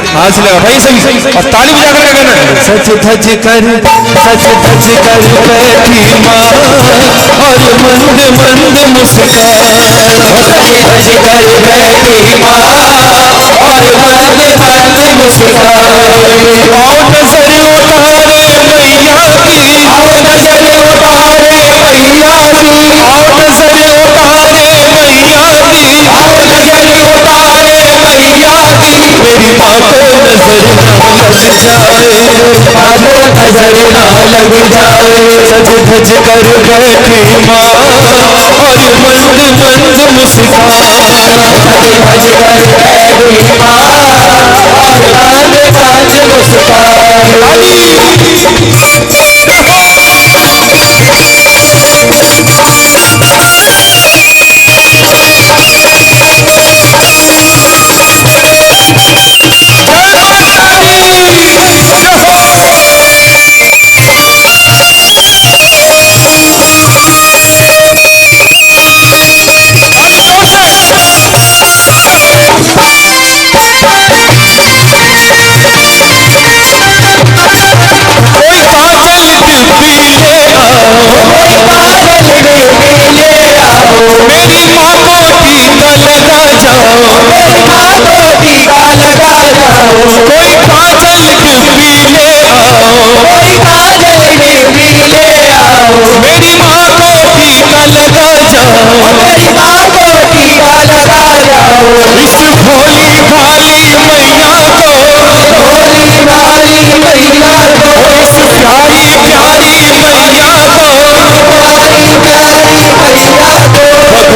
हाथ से लगा भाई सही और ताली बजा कर गाना। सच धज कर बैठी माँ और मंद मंद मुस्कान। सच धज कर बैठी माँ और मंद मंद मुस्कान। आओ नजर उतारे मैया की, आओ नजर उतारे मैया की, आओ नजर उतारे मैया की, आओ नजर उतारे मैया की। मेरी माँ को नजर ना लग जाए, माँ को नजर ना लग जाए। सज धज कर बैठी माँ और मंद मंद मुस्कान। सच धज कर बैठी माँ और मंद मंद मुस्कान। मेरी माँ को टीका लगा जाओ, मेरी माँ को टीका लगा जाओ। कोई काजल डिब्बी ले आओ, कोई काजल डिब्बी ले आओ। मेरी माँ को टीका लगा जाओ। मेरी माँ को टीका लगा जाओ। इस भोली भाली मैया को, भोली भाली मैया को, इस प्यारी प्यारी मैया को प्यारी प्यारी मैया को।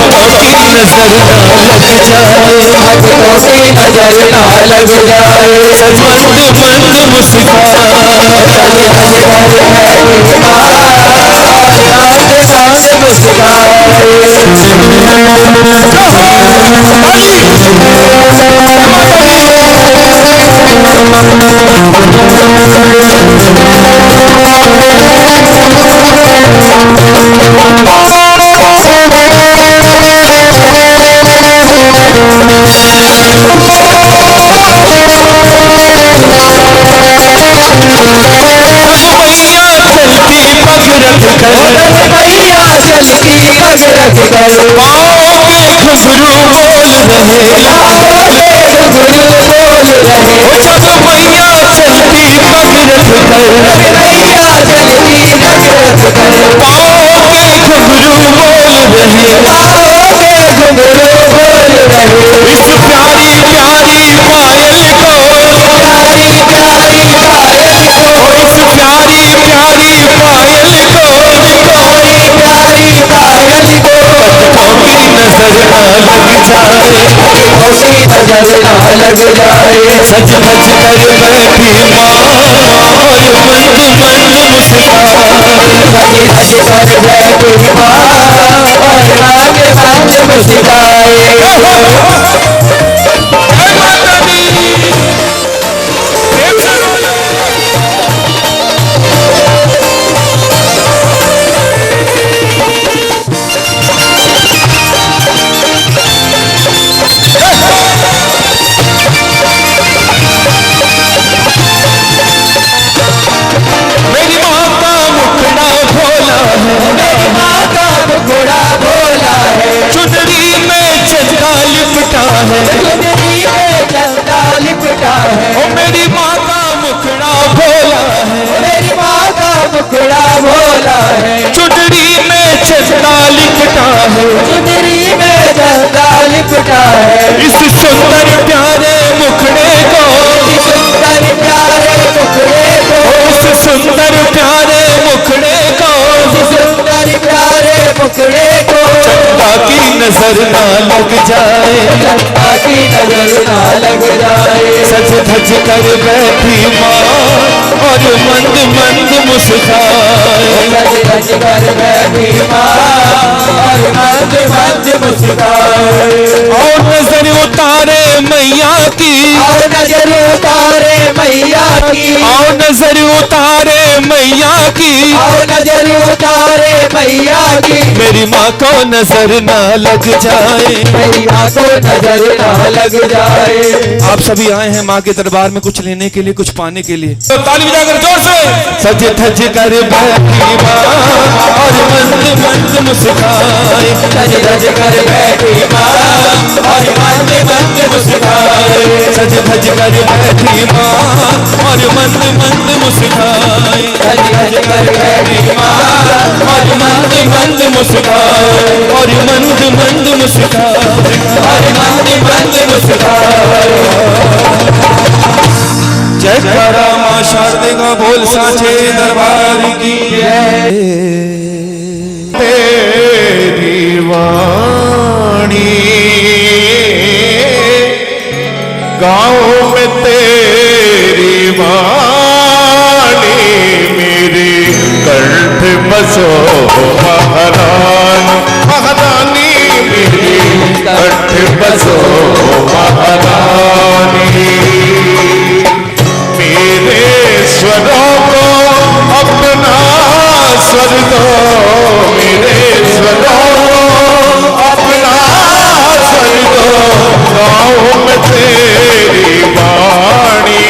भक्तों की नजर ना लग जाए, भक्तों की नजर ना लग जाए। मंद मंद मुस्कान। सच धज कर बैठी माँ और मंद मंद मुस्कान। मैया चलती पग रख कर, पाँव के घुंघरू बोल रहे, पाँव के घुंघरू बोल रहे। जब मैया चलती पग रख कर, मैया चलती पग रख कर, पाँव के घुंघरू बोल रहे, पाँव के घुंघरू बोल रहे। इस प्यारी प्यारी पायल को, प्यारी प्यारी पायल को, इस प्यारी प्यारी पायल को, प्यारी प्यारी पायल को। भक्तों की नजर ना लग जाए, भक्तों की नजर ना लग जाए। सज धज कर बैठी माँ और मंद मंद मुस्कान। सच धज कर बैठी माँ और मंद मंद मुस्काए। मेरी माँ का मुखड़ा भोला है, मेरी माँ का मुखड़ा भोला है। चुनरी में चंदा लिपटा है, चुनरी में चंदा लिपटा है। ओ मेरी माँ का मुखड़ा भोला है, मेरी माँ का मुखड़ा भोला है। चुनरी में चंदा लिपटा है। चुनरी में चंदा लिपटा है। इस सुंदर प्यारे मुखड़े को, इस सुंदर प्यारे मुखड़े को, इस सुंदर प्यारे मुखड़े को इस सुंदर प्यारे मुखड़े को। चंदा की नजर ना लग जाए, चंदा की नजर ना लग जाए। सज धज कर बैठी माँ और मंद मंद मुस्कान। सज धज कर बैठी माँ और मंद मंद मुस्काए। और नजर उतारे मैया की, और नजर उतारे मैया की, आओ नजर उतारे मैया की, आओ नजर उतारे मैया की, मेरी माँ को नजर ना लग जाए, मेरी माँ को नजर ना लग जाए। आप सभी आए हैं माँ के दरबार में कुछ लेने के लिए, कुछ पाने के लिए, तो ताली बजाकर जोर से। सज धज कर बैठी माँ और मंद मंद मुस्काए, सज धज कर बैठी माँ और मंद मंद मुस्काए, सज धज कर बैठी माँ और मंद मंद मुस्काए, सज धज कर बैठी माँ और मंद मंद मुस्काए, और मंद मंद मुस्काए, और मंद मंद मुस्काए। जयकारा माँ शारदे का बोल साचे दरबार की जय। तेरी वाणी गाँव में तेरी वाणी, मेरे कंठ बसो महारानी, महारानी मेरी कंठ बसो महारानी, मेरे स्वरों को अपना स्वर दो, मेरे स्वरों को अपना स्वर दो, गाँव में तेरी वाणी,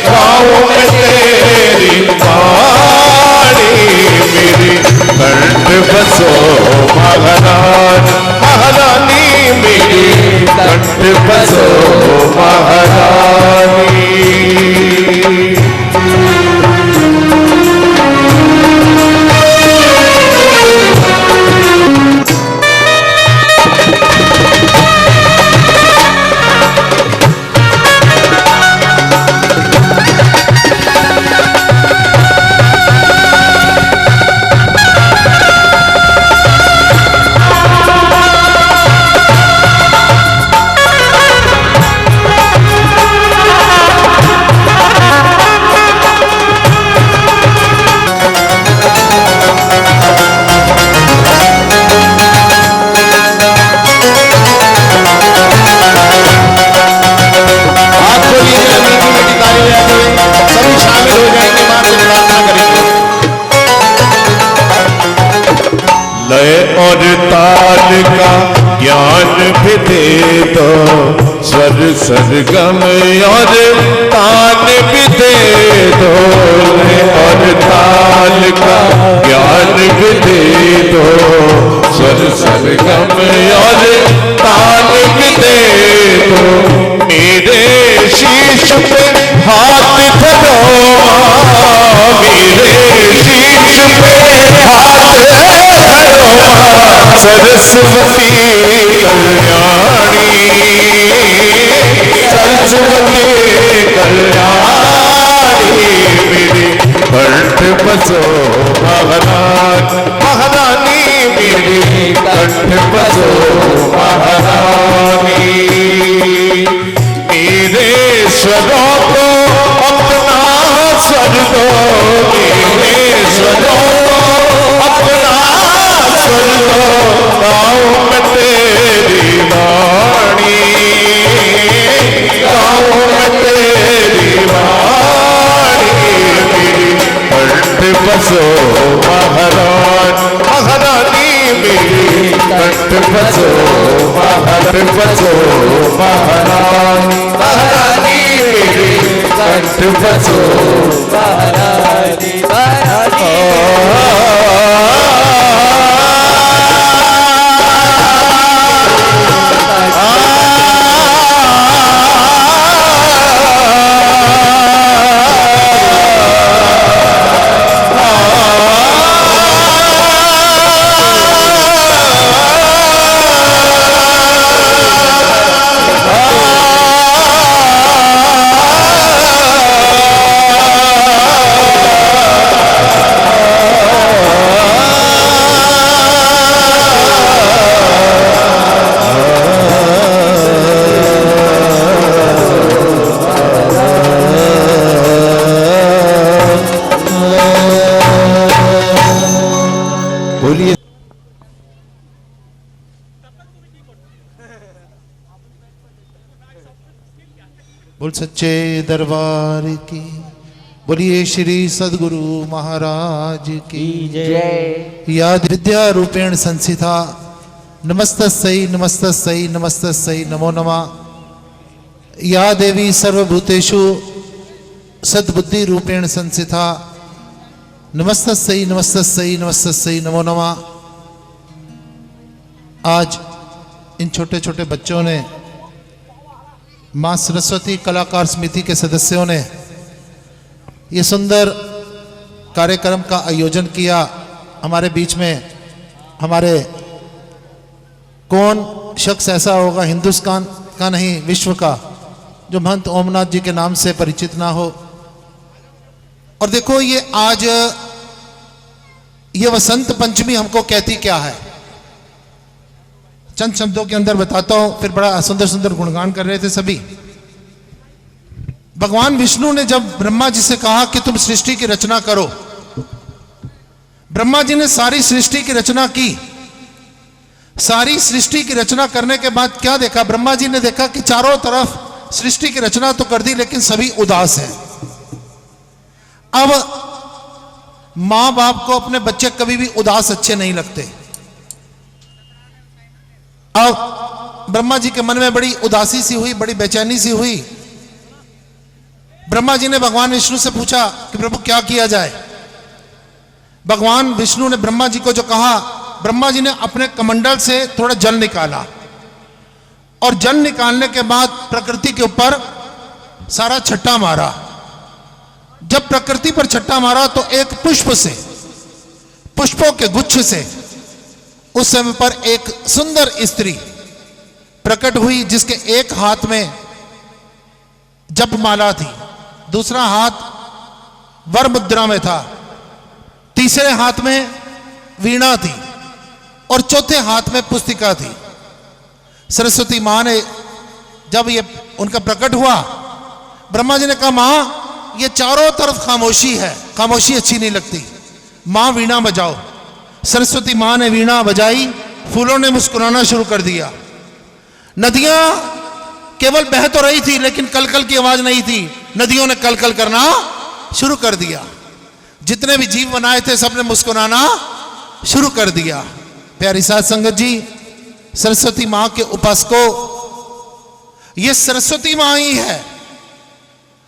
गाँव में तेरी वाणी, मेरी कंठ बसो महारानी, महारानी मेरी कंठ बसो महारानी। और ताल का ज्ञान भी दे दो, स्वर सरगम और ताल भी दे दो, और ताल का ज्ञान भी दे दो, स्वर सरगम और ताल भी दे दो, मेरे शीश पे हाथ धरो, मेरे शीश पे हाथ धरो, सरस्वती कल्याणी, सरस्वती कल्याणी, मेरी कंठ बसो महारानी, महारानी मेरी कंठ बसो महारानी, मेरे स्वरों को अपना स्वर दो, मेरे स्वरों को अपना स्वर दो, गाँव में तेरी वाणी, गाँव में तेरी वाणी, मेरी कंठ बसो महारानी, महारानी मेरी कंठ बसो महारानी, बसो महारानी, महारानी मेरी कंठ बसो महारानी, महारानी। बोल सच्चे दरबार की, बोलिए श्री सदगुरु महाराज की जय। याद विद्या रूपेण संस्थिता नमस्तस्यै नमस्तस्यै नमस्तस्यै नमो नमः। या देवी सर्वभूतेषु सद्बुद्धि रूपेण संस्थिता नमस्तस्यै नमस्तस्यै नमस्तस्यै नमो नमः। आज इन छोटे छोटे बच्चों ने, मां सरस्वती कलाकार समिति के सदस्यों ने ये सुंदर कार्यक्रम का आयोजन किया। हमारे बीच में हमारे कौन शख्स ऐसा होगा हिंदुस्तान का नहीं विश्व का जो महंत ओमनाथ जी के नाम से परिचित ना हो। और देखो ये आज ये वसंत पंचमी हमको कहती क्या है, चंद शब्दों के अंदर बताता हूं। फिर बड़ा सुंदर सुंदर गुणगान कर रहे थे सभी। भगवान विष्णु ने जब ब्रह्मा जी से कहा कि तुम सृष्टि की रचना करो, ब्रह्मा जी ने सारी सृष्टि की रचना की। सारी सृष्टि की रचना करने के बाद क्या देखा, ब्रह्मा जी ने देखा कि चारों तरफ सृष्टि की रचना तो कर दी लेकिन सभी उदास हैं। अब मां बाप को अपने बच्चे कभी भी उदास अच्छे नहीं लगते। अब ब्रह्मा जी के मन में बड़ी उदासी सी हुई, बड़ी बेचैनी सी हुई। ब्रह्मा जी ने भगवान विष्णु से पूछा कि प्रभु क्या किया जाए। भगवान विष्णु ने ब्रह्मा जी को जो कहा, ब्रह्मा जी ने अपने कमंडल से थोड़ा जल निकाला और जल निकालने के बाद प्रकृति के ऊपर सारा छट्टा मारा। जब प्रकृति पर छट्टा मारा तो एक पुष्प से, पुष्पों के गुच्छ से उस समय पर एक सुंदर स्त्री प्रकट हुई जिसके एक हाथ में जपमाला थी, दूसरा हाथ वर मुद्रा में था, तीसरे हाथ में वीणा थी और चौथे हाथ में पुस्तिका थी। सरस्वती मां ने जब ये उनका प्रकट हुआ, ब्रह्मा जी ने कहा मां ये चारों तरफ खामोशी है, खामोशी अच्छी नहीं लगती, मां वीणा बजाओ। सरस्वती मां ने वीणा बजाई, फूलों ने मुस्कुराना शुरू कर दिया। नदियां केवल बह तो रही थी लेकिन कलकल की आवाज नहीं थी, नदियों ने कलकल करना शुरू कर दिया। जितने भी जीव बनाए थे सबने मुस्कुराना शुरू कर दिया। प्यारी साध संगत जी, सरस्वती मां के उपासकों, ये सरस्वती मां ही है,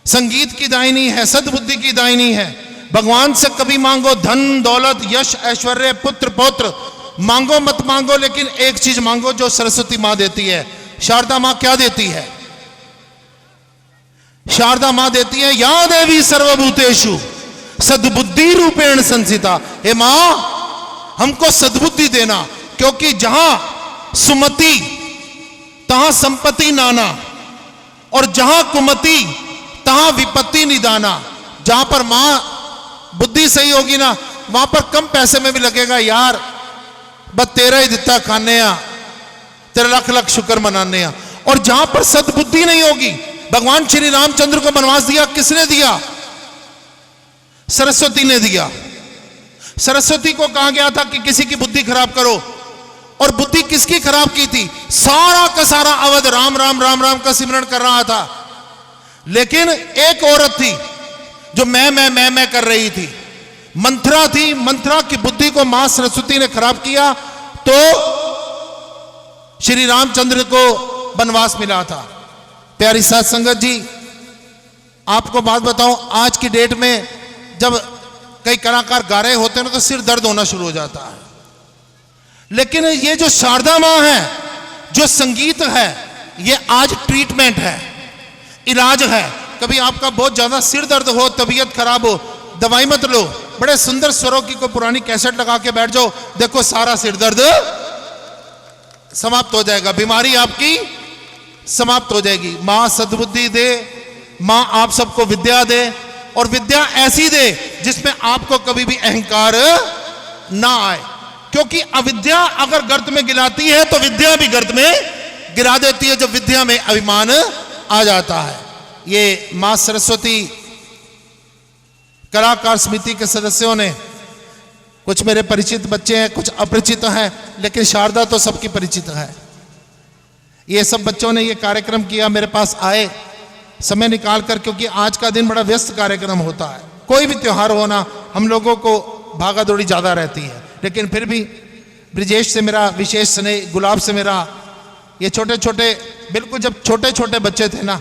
संगीत की दायिनी है, सद्बुद्धि की दायिनी है। भगवान से कभी मांगो धन दौलत यश ऐश्वर्य पुत्र पौत्र, मांगो मत मांगो, लेकिन एक चीज मांगो जो सरस्वती मां देती है। शारदा मां क्या देती है? शारदा मां देती है या देवी सर्वभूतेषु सद्बुद्धि रूपेण संस्थिता। हे मां हमको सद्बुद्धि देना, क्योंकि जहां सुमति तहां संपत्ति नाना और जहां कुमति तहां विपत्ति निदाना। जहां पर मां बुद्धि सही होगी ना, वहां पर कम पैसे में भी लगेगा यार बस तेरा ही दिता खाने आ, तेरा लख लख शुक्र मनाने आ। और जहां पर सद्बुद्धि नहीं होगी, भगवान श्री रामचंद्र को वनवास दिया किसने दिया? सरस्वती ने दिया। सरस्वती को कहा गया था कि किसी की बुद्धि खराब करो, और बुद्धि किसकी खराब की थी? सारा का सारा अवध राम राम राम राम का सिमरण कर रहा था, लेकिन एक औरत थी जो मैं कर रही थी, मंथरा थी। मंथरा की बुद्धि को मां सरस्वती ने खराब किया तो श्री रामचंद्र को वनवास मिला था। प्यारी साध संगत जी, आपको बात बताऊं, आज की डेट में जब कई कलाकार गा रहे होते हैं तो सिर दर्द होना शुरू हो जाता है, लेकिन ये जो शारदा मां है, जो संगीत है, ये आज ट्रीटमेंट है, इलाज है। कभी आपका बहुत ज्यादा सिर दर्द हो, तबीयत खराब हो, दवाई मत लो, बड़े सुंदर स्वरों की कोई पुरानी कैसेट लगा के बैठ जाओ, देखो सारा सिर दर्द समाप्त हो जाएगा, बीमारी आपकी समाप्त हो जाएगी। मां सद्बुद्धि दे, मां आप सबको विद्या दे, और विद्या ऐसी दे जिसमें आपको कभी भी अहंकार ना आए, क्योंकि अविद्या अगर गर्त में गिराती है तो विद्या भी गर्त में गिरा देती है, जब विद्या में अभिमान आ जाता है। ये मां सरस्वती कलाकार समिति के सदस्यों ने, कुछ मेरे परिचित बच्चे हैं, कुछ अपरिचित हैं, लेकिन शारदा तो सबकी परिचित है। ये सब बच्चों ने ये कार्यक्रम किया, मेरे पास आए समय निकालकर, क्योंकि आज का दिन बड़ा व्यस्त कार्यक्रम होता है, कोई भी त्यौहार होना हम लोगों को भागा दौड़ी ज़्यादा रहती है, लेकिन फिर भी ब्रिजेश से मेरा विशेष स्नेह, गुलाब से मेरा, ये छोटे छोटे बिल्कुल जब छोटे छोटे बच्चे थे ना,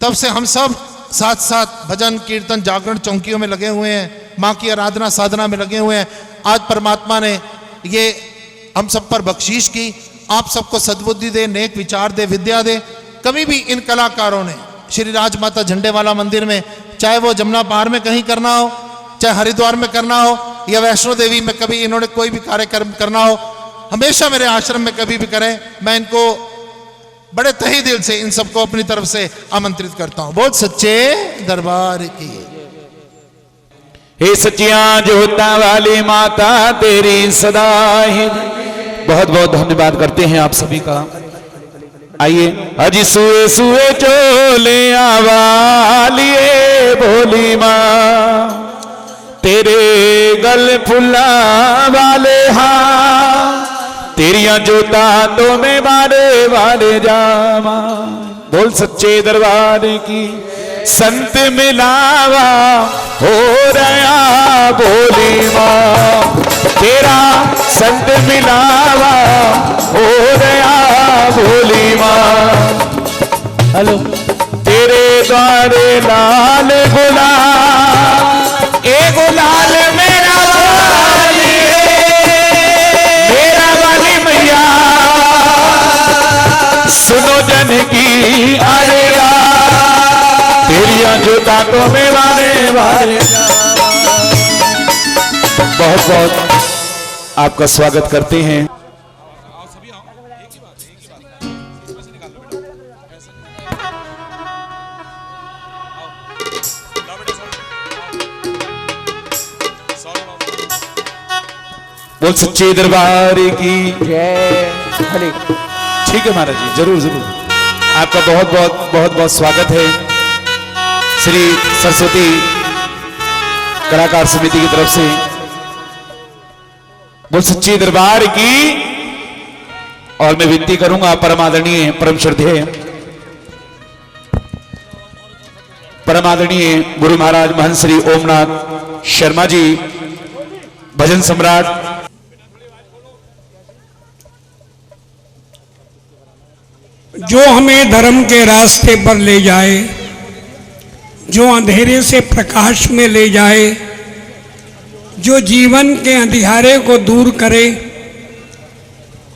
तब से हम सब साथ साथ भजन कीर्तन जागरण चौकियों में लगे हुए हैं, माँ की आराधना साधना में लगे हुए हैं। आज परमात्मा ने ये हम सब पर बख्शीश की, आप सबको सद्बुद्धि दे, नेक विचार दे, विद्या दे। कभी भी इन कलाकारों ने श्री राजमाता झंडेवाला मंदिर में, चाहे वो जमुना पार में कहीं करना हो, चाहे हरिद्वार में करना हो या वैष्णो देवी में कभी इन्होंने कोई भी कार्यक्रम करना हो, हमेशा मेरे आश्रम में कभी भी करें। मैं इनको बड़े तहे दिल से इन सबको अपनी तरफ से आमंत्रित करता हूं। बहुत सच्चे दरबार की। हे सच्चिया जोता वाली माता तेरी सदा ही। बहुत बहुत धन्यवाद करते हैं आप सभी का। आइए। अजी सुए सुए चोले वालिए भोली माँ, तेरे गल फुल्ला वाले हाँ, तेरिया जोता तो में बारे बारे जावा। बोल सच्चे दरबार की। संत मिलावा हो रहा बोली माँ, तेरा संत मिलावा हो रहा बोली माँ। हेलो। तेरे द्वारे लाल गुलाल, ए गुलाल मेरा वाली, मेरा वाली मैया, सुनो जन की आरेगा, तेरिया जोता तो में वारे वारे। बहुत बहुत आपका स्वागत करते हैं। बोल सच्चे दरबार की जय। ठीक है महाराज जी, जरूर जरूर। आपका बहुत बहुत स्वागत है श्री सरस्वती कलाकार समिति की तरफ से। बोल सच्चे दरबार की। और मैं विनती करूंगा परम आदरणीय परम श्रद्धेय परम आदरणीय गुरु महाराज महंत श्री ओमनाथ शर्मा जी, भजन सम्राट, जो हमें धर्म के रास्ते पर ले जाए, जो अंधेरे से प्रकाश में ले जाए, जो जीवन के अंधियारे को दूर करे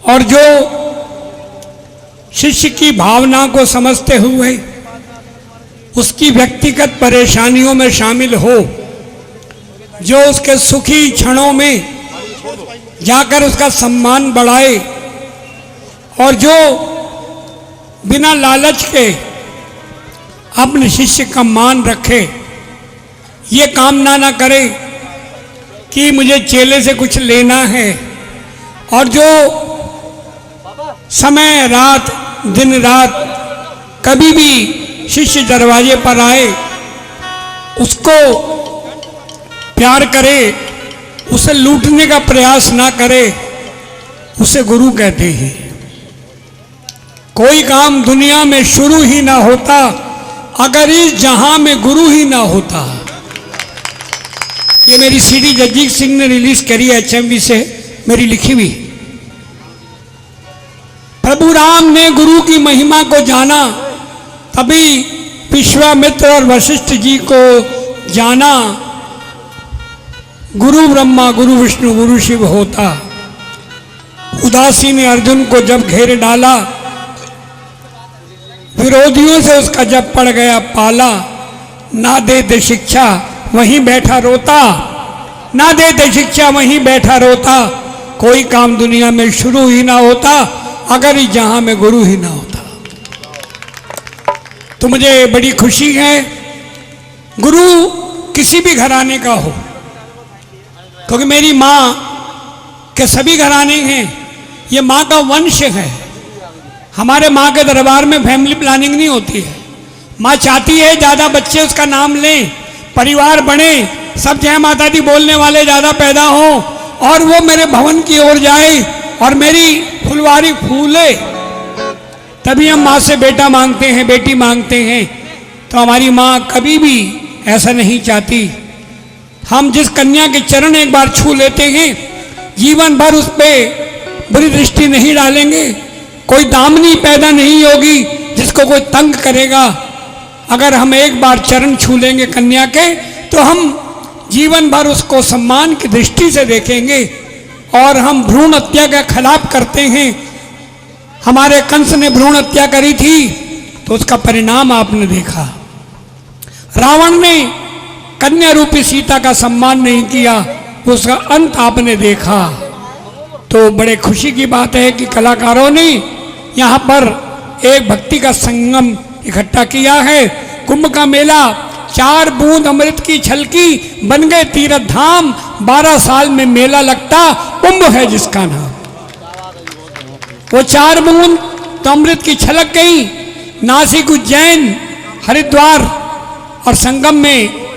और जो शिष्य की भावना को समझते हुए उसकी व्यक्तिगत परेशानियों में शामिल हो, जो उसके सुखी क्षणों में जाकर उसका सम्मान बढ़ाए और जो बिना लालच के अपने शिष्य का मान रखे, ये कामना ना करे कि मुझे चेले से कुछ लेना है, और जो समय रात दिन रात कभी भी शिष्य दरवाजे पर आए उसको प्यार करे, उसे लूटने का प्रयास ना करे, उसे गुरु कहते हैं। कोई काम दुनिया में शुरू ही ना होता अगर इस जहां में गुरु ही ना होता। ये मेरी सीडी जगजीत सिंह ने रिलीज करी है HMV से, मेरी लिखी हुई। प्रभु राम ने गुरु की महिमा को जाना, तभी विश्वामित्र और वशिष्ठ जी को जाना। गुरु ब्रह्मा गुरु विष्णु गुरु शिव होता। उदासी ने अर्जुन को जब घेर डाला, विरोधियों से उसका जब पड़ गया पाला, ना देते शिक्षा वहीं बैठा रोता, ना देते शिक्षा वहीं बैठा रोता। कोई काम दुनिया में शुरू ही ना होता अगर इस जहां में गुरु ही ना होता। तो मुझे बड़ी खुशी है, गुरु किसी भी घराने का हो, क्योंकि मेरी माँ के सभी घराने हैं, ये माँ का वंश है। हमारे माँ के दरबार में फैमिली प्लानिंग नहीं होती है। माँ चाहती है ज़्यादा बच्चे उसका नाम लें, परिवार बढ़े, सब जय माता दी बोलने वाले ज़्यादा पैदा हों और वो मेरे भवन की ओर जाए और मेरी फुलवारी फूले। तभी हम माँ से बेटा मांगते हैं, बेटी मांगते हैं। तो हमारी माँ कभी भी ऐसा नहीं चाहती। हम जिस कन्या के चरण एक बार छू लेते हैं, जीवन भर उस पर बुरी दृष्टि नहीं डालेंगे। कोई दामनी पैदा नहीं होगी जिसको कोई तंग करेगा। अगर हम एक बार चरण छू लेंगे कन्या के, तो हम जीवन भर उसको सम्मान की दृष्टि से देखेंगे। और हम भ्रूण हत्या के खिलाफ करते हैं। हमारे कंस ने भ्रूण हत्या करी थी, तो उसका परिणाम आपने देखा। रावण ने कन्या रूपी सीता का सम्मान नहीं किया, उसका अंत आपने देखा। तो बड़े खुशी की बात है कि कलाकारों ने यहाँ पर एक भक्ति का संगम इकट्ठा किया है। कुंभ का मेला 4 बूंद अमृत की छलकी बन गए तीर्थ धाम। 12 साल में मेला लगता कुंभ है जिसका नाम। वो 4 बूंद तो अमृत की छलक गई। नासिक, उज्जैन, हरिद्वार और संगम में